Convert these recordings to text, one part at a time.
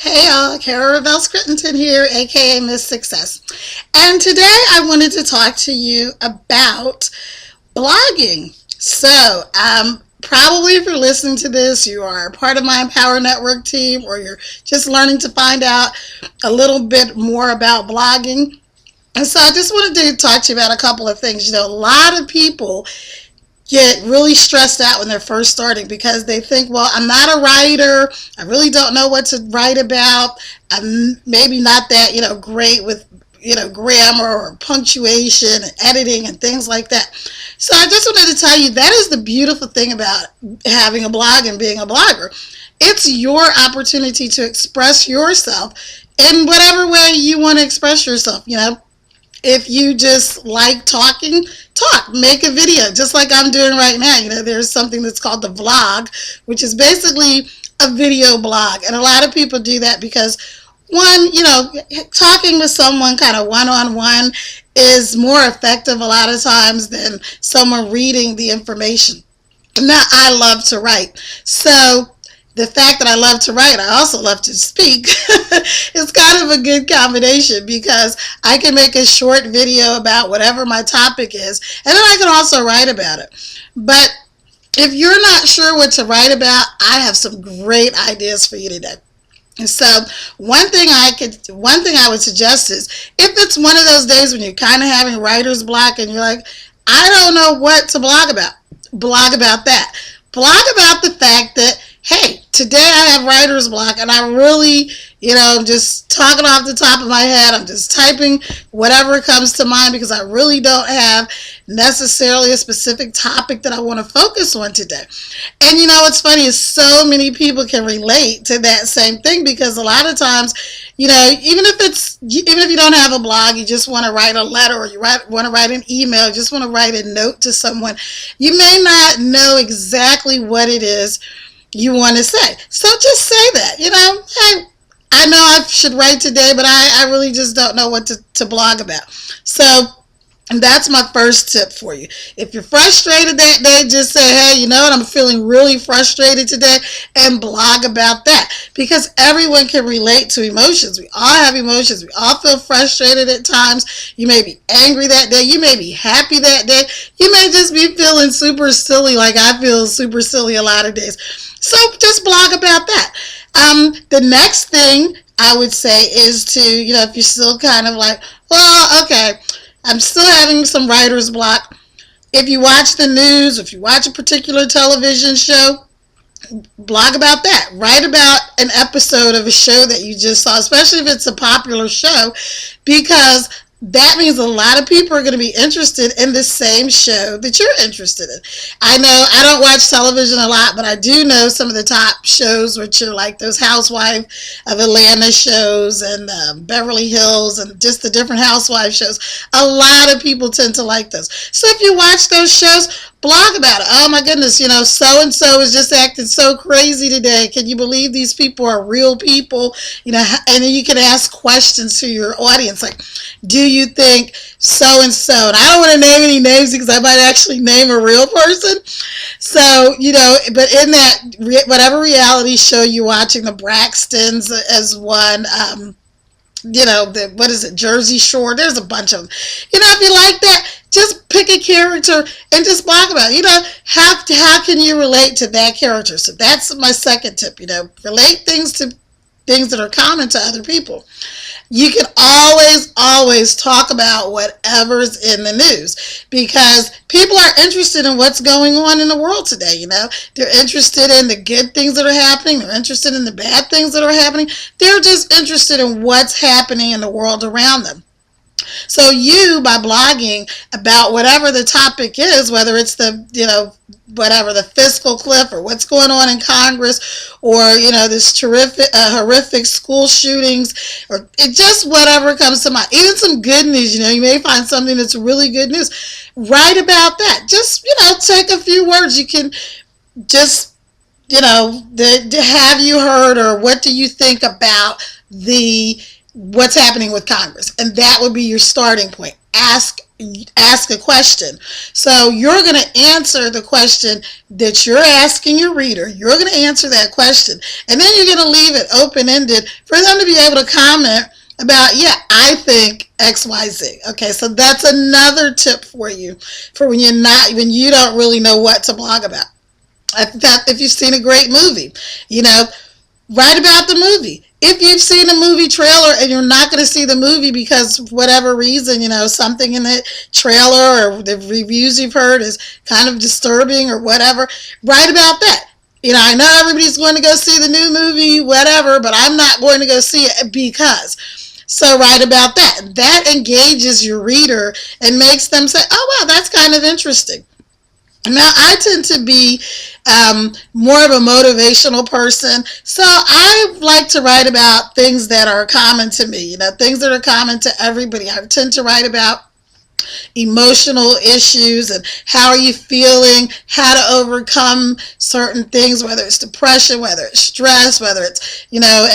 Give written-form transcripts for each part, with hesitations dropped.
Hey y'all, Kara Ravel Scrittenton here, aka Miss Success. And today I wanted to talk to you about blogging. Probably if you're listening to this, you are part of my Empower Network team or you're just learning to find out a little bit more about blogging. And so I just wanted to talk to you about a couple of things. A lot of people get really stressed out when they're first starting because they think, well, I'm not a writer. I really don't know what to write about. I'm maybe not that, great with, grammar or punctuation and editing and things like that. So I just wanted to tell you that is the beautiful thing about having a blog and being a blogger. It's your opportunity to express yourself in whatever way you want to express yourself. If you just like talking, talk, make a video, just like I'm doing right now. There's something that's called the vlog, which is basically a video blog. And a lot of people do that because, one, talking with someone kind of one-on-one is more effective a lot of times than someone reading the information. Now, I love to write. So the fact that I love to write, I also love to speak. It's kind of a good combination because I can make a short video about whatever my topic is, and then I can also write about it. But if you're not sure what to write about, I have some great ideas for you today. And so one thing I would suggest is if it's one of those days when you're kind of having writer's block and you're like, I don't know what to blog about that. Blog about the fact that, hey, today I have writer's block and I really, I'm just talking off the top of my head. I'm just typing whatever comes to mind because I really don't have necessarily a specific topic that I want to focus on today. And what's funny is so many people can relate to that same thing because a lot of times, even if you don't have a blog, you just want to write a letter or you want to write an email, you just want to write a note to someone, you may not know exactly what it is you want to say. So just say that, hey, I know I should write today, but I really just don't know what to blog about. So that's my first tip for you. If you're frustrated that day, just say, hey, I'm feeling really frustrated today, and blog about that. Because everyone can relate to emotions. We all have emotions. We all feel frustrated at times. You may be angry that day. You may be happy that day. You may just be feeling super silly, like I feel super silly a lot of days. So just blog about that. The next thing I would say is to, if you're still kind of like, well, okay, I'm still having some writer's block. If you watch the news, if you watch a particular television show, blog about that. Write about an episode of a show that you just saw, especially if it's a popular show, because that means a lot of people are going to be interested in the same show that you're interested in. I know I don't watch television a lot, but I do know some of the top shows, which are like those Housewife of Atlanta shows and Beverly Hills and just the different housewife shows. A lot of people tend to like those. So if you watch those shows, blog about it. Oh my goodness, so-and-so is just acting so crazy today. Can you believe these people are real people? And then you can ask questions to your audience like, do you think so-and-so? And I don't want to name any names because I might actually name a real person. So, but in that, whatever reality show you're watching, the Braxtons as one, what is it, Jersey Shore, there's a bunch of them. If you like that, just pick a character and just blog about it. How can you relate to that character? So that's my second tip, relate things to things that are common to other people. You can always talk about whatever's in the news because people are interested in what's going on in the world today. They're interested in the good things that are happening. They're interested in the bad things that are happening. They're just interested in what's happening in the world around them. So you, by blogging about whatever the topic is, whether it's the fiscal cliff or what's going on in Congress or, this horrific school shootings or just whatever comes to mind, even some good news, you may find something that's really good news. Write about that. Just, take a few words. You can just, have you heard or what do you think about what's happening with Congress? And that would be your starting point. ask a question. So you're going to answer the question that you're asking your reader. You're going to answer that question. And then you're going to leave it open-ended for them to be able to comment about, yeah, I think XYZ. Okay, so that's another tip for you for when you don't really know what to blog about. If you've seen a great movie, write about the movie. If you've seen a movie trailer and you're not going to see the movie because of whatever reason, something in the trailer or the reviews you've heard is kind of disturbing or whatever, write about that. I know everybody's going to go see the new movie, whatever, but I'm not going to go see it because. So write about that. That engages your reader and makes them say, oh, wow, that's kind of interesting. Now, I tend to be more of a motivational person, so I like to write about things that are common to me, things that are common to everybody. I tend to write about emotional issues and how are you feeling, how to overcome certain things, whether it's depression, whether it's stress, whether it's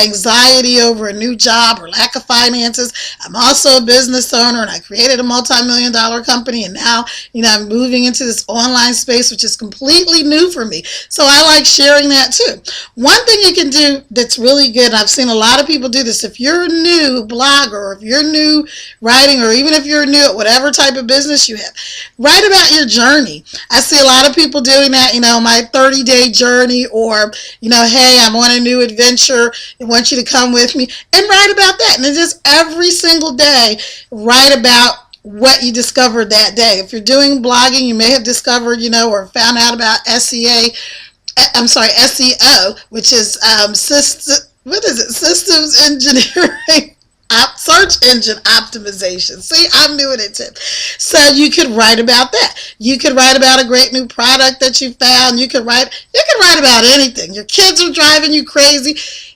anxiety over a new job or lack of finances. I'm also a business owner and I created a multi-million-dollar company, and now I'm moving into this online space, which is completely new for me, so I like sharing that too. One thing you can do that's really good, and I've seen a lot of people do this, if you're a new blogger or if you're new writing, or even if you're new at whatever type of business you have, write about your journey. I see a lot of people doing that, my 30-day journey, or hey, I'm on a new adventure, I want you to come with me, and write about that. And then just every single day write about what you discovered that day. If you're doing blogging, you may have discovered or found out about SEO, which is systems engineering, search engine optimization. See, I'm doing it too. So you could write about that. You could write about a great new product that you found. You could write about anything. Your kids are driving you crazy.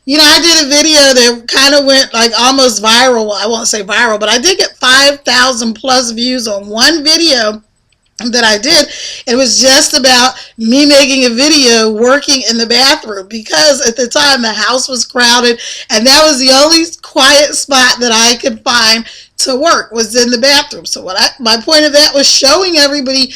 I did a video that kind of went like almost viral. Well, I won't say viral, but I did get 5,000 plus views on one video that I did. It was just about me making a video working in the bathroom, because at the time the house was crowded and that was the only quiet spot that I could find to work, was in the bathroom. So my point of that was showing everybody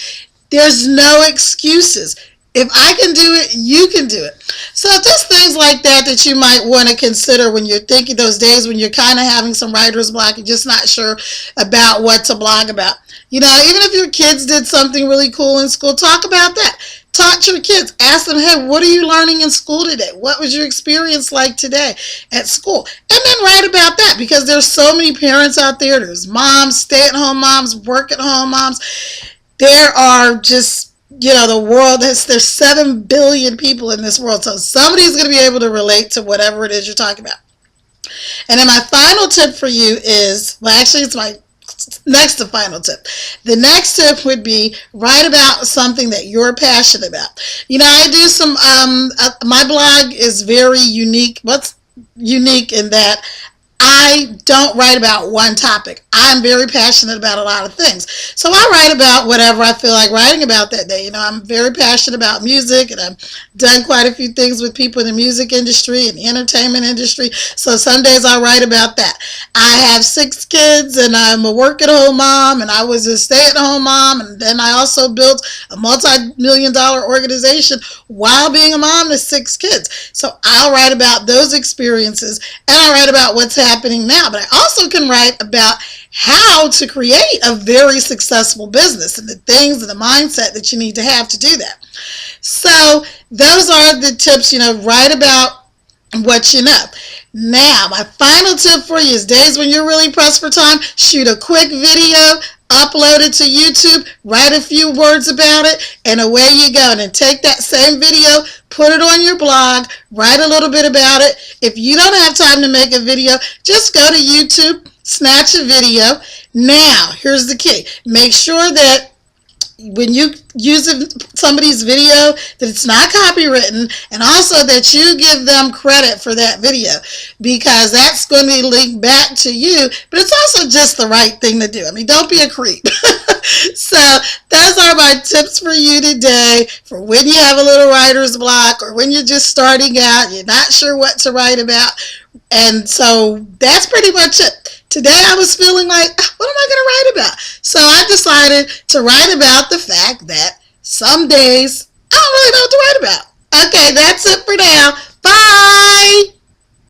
there's no excuses. If I can do it, you can do it. So just things like that you might want to consider when you're thinking, those days when you're kind of having some writer's block and just not sure about what to blog about. Even if your kids did something really cool in school, talk about that. Talk to your kids. Ask them, hey, what are you learning in school today? What was your experience like today at school? And then write about that, because there's so many parents out there. There's moms, stay-at-home moms, work-at-home moms. There are just the world, there's 7 billion people in this world, so somebody's going to be able to relate to whatever it is you're talking about. And then my final tip for you is, well, actually it's my next to final tip. The next tip would be write about something that you're passionate about. I do some, my blog is very unique. What's unique in that I don't write about one topic. I'm very passionate about a lot of things. So I write about whatever I feel like writing about that day. I'm very passionate about music, and I've done quite a few things with people in the music industry and the entertainment industry. So some days I write about that. I have 6 kids, and I'm a work-at-home mom, and I was a stay-at-home mom, and then I also built a multi-million-dollar organization while being a mom to 6 kids. So I'll write about those experiences, and I write about what's happening now. But I also can write about how to create a very successful business and the things and the mindset that you need to have to do that. So those are the tips, write about what you know. Now, my final tip for you is days when you're really pressed for time, shoot a quick video, upload it to YouTube, write a few words about it, and away you go. And then take that same video, put it on your blog, write a little bit about it. If you don't have time to make a video, just go to YouTube, snatch a video. Now, here's the key. Make sure that when you use somebody's video, that it's not copywritten, and also that you give them credit for that video, because that's going to be linked back to you, but it's also just the right thing to do. Don't be a creep. So those are my tips for you today for when you have a little writer's block, or when you're just starting out, you're not sure what to write about. And so that's pretty much it. Today I was feeling like, what am I going to write about? So I decided to write about the fact that some days I don't really know what to write about. Okay, that's it for now. Bye!